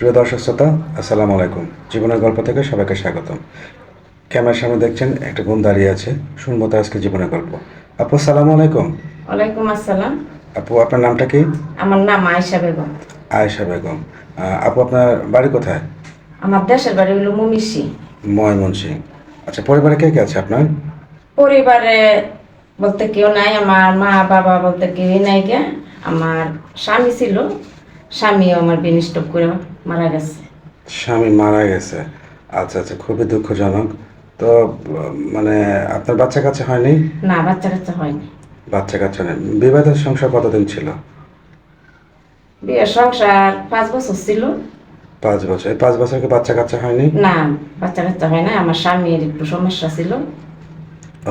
প্রিয় দর্শক শ্রোতা, আসসালামু আলাইকুম। জীবনের গল্প থেকে সবাইকে স্বাগতম। ক্যামেরার সামনে দেখছেন একটা বোন দাঁড়িয়ে আছে, শুনবো তার আজকে জীবনের গল্প। আপু, আসসালামু আলাইকুম। ওয়ালাইকুম আসসালাম। আপু, আপনার নামটা কি? আমার নাম আয়েশা বেগম। আয়েশা বেগম। আপু, আপনার বাড়ি কোথায়? আমার দেশের বাড়ি হলো মুমিসি। ময়মনসিং। আচ্ছা, পরিবারে কে কে আছে আপনার? পরিবারে বলতে কেউ নাই, আমার মা বাবা বলতে কেউই নাই কে। আমার স্বামী ছিল, স্বামীও আমার বিনিষ্টপ করে মারা গেছে। স্বামী মারা গেছে। আচ্ছা আচ্ছা, খুবই দুঃখজনক। তো মানে আপনার বাচ্চা কাচ্চা হয়নি? না, বাচ্চা কাচ্চা হয়নি। বাচ্চা কাচ্চা নেই। বিবাহিত সংসার কতদিন ছিল? বিয়ের সংসার 5 বছর ছিল। 5 বছর। এই 5 বছর কি বাচ্চা কাচ্চা হয়নি? না, বাচ্চা কাচ্চা হয় না। আমার স্বামীর একটু সমস্যা ছিল।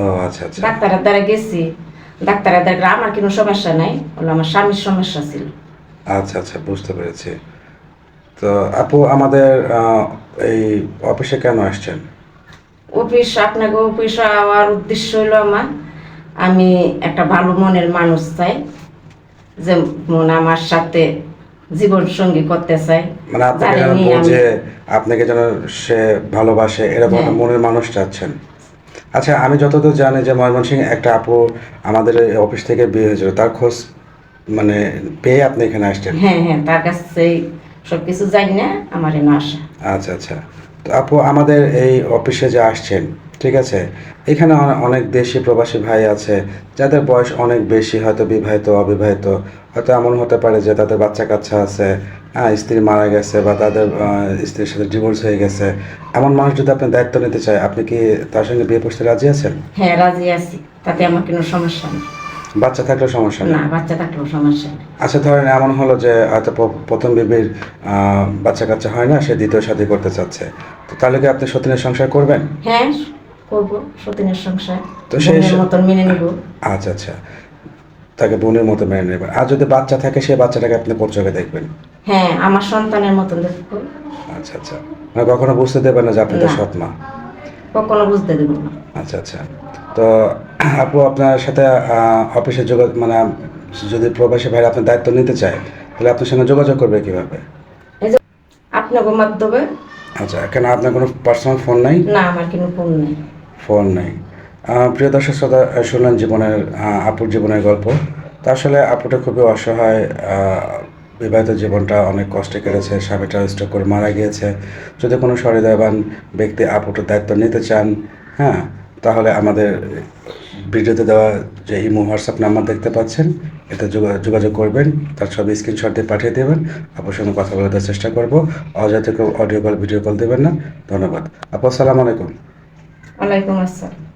ও আচ্ছা আচ্ছা। ডাক্তারের দ্বারা গেছি, ডাক্তারের দ্বারা আমার কোনো সমস্যা নাই, হলো আমার স্বামীর সমস্যা ছিল। আচ্ছা আচ্ছা, বুঝতে পেরেছি। তো আপু, আমাদের এই অফিসে কেন আসছেন? আপনাকে অফিস হওয়ার উদ্দেশ্য হলো আমি একটা ভালো মনের মানুষ চাই, যে মন আমার সাথে জীবন সঙ্গী করতে চাই। মানে আপনাকে জানি যেন নি বোঝে, আপনাকে যেন সে ভালোবাসে, এরকম একটা হ্যাঁ। মনের মানুষ চাচ্ছেন। আচ্ছা, আমি যতদূর জানি যে ময়মনসিংহে একটা আপু আমাদের এই অফিস থেকে বিয়ে হয়েছিল, তার খোঁজ মানে পেয়ে আপনি এখানে আসছেন। হ্যাঁ হ্যাঁ, তার কাছে সব কিছু জানি না, আমার এনে আসা। আচ্ছা আচ্ছা। তো আপু, আমাদের এই অফিসে যে আসছেন, ঠিক আছে, এখানে অনেক দেশি প্রবাসী ভাই আছে যাদের বয়স অনেক বেশি, হয়তো বিবাহিত অবিবাহিত, হয়তো এমন হতে পারে যে তাদের বাচ্চা কাচ্চা আছে, হ্যাঁ, স্ত্রী মারা গেছে বা তাদের স্ত্রীর সাথে ডিভোর্স হয়ে গেছে। এমন মানুষ যদি আপনি দায়িত্ব নিতে চায়, আপনি কি তার সঙ্গে বিয়ে করতে রাজি আছেন? হ্যাঁ, রাজি আছি, তাতে আমার কোনো সমস্যা নেই। বাচ্চা থাকলেও সমস্যা নেই? না, বাচ্চা থাকলেও সমস্যা নেই। আচ্ছা, ধরেন এমন হলো যে হয়তো প্রথম বিবির বাচ্চা কাচ্চা হয় না, সে দ্বিতীয় শাদী করতে চাচ্ছে, তো তাহলে কি আপনি সতীনের সংসার করবেন? হ্যাঁ, করবো সতীনের সংসার, তো সেই বোনের মতন মেনে নিব। আচ্ছা আচ্ছা, তাকে বোনের মতো মেনে নেবেন। আর যদি বাচ্চা থাকে, সেই বাচ্চাটাকে আপনি কোন চোখে দেখবেন? হ্যাঁ, আমার সন্তানের মতন দেখবো। আচ্ছা আচ্ছা, মানে কখনো বুঝতে দেবেন না যে আপনি তার না, সৎ মা? কখনো বুঝতে দেব না। আচ্ছা আচ্ছা। তো আপু, আপনার সাথে অফিসে যোগাযোগ মানে যদি প্রবাসী ভাইরা আপনার দায়িত্ব নিতে চায়, তাহলে আপনার সঙ্গে যোগাযোগ করবে কিভাবে? এই যে আপনাকে মাধ্যমে। আচ্ছা, কেন আপনার কোনো পার্সোনাল ফোন নাই? না, আমার কোনো ফোন নেই। ফোন নেই। প্রিয় দর্শক শ্রোতা, শুনলেন জীবনের আপুর জীবনের গল্প। তা আসলে আপুটা খুবই অসহায়। বিবাহিত জীবনটা অনেক কষ্টে কেটেছে, স্বামীটা স্ট্রোক করে মারা গিয়েছে। যদি কোনো সহৃদয়বান ব্যক্তি আপুটার দায়িত্ব নিতে চান, হ্যাঁ, তাহলে আমাদের ভিডিওতে দেওয়া যে ইমো হোয়াটসঅ্যাপ নাম্বার দেখতে পাচ্ছেন, এতে যোগাযোগ করবেন। তার ছবি স্ক্রিনশট দিয়ে পাঠিয়ে দেবেন। আপুর সঙ্গে কথা বলার চেষ্টা করবো। অযথা কেউ অডিও কল ভিডিও কল দেবেন না। ধন্যবাদ। আপু, আসসালামু আলাইকুম। ওয়ালাইকুম আসসালাম।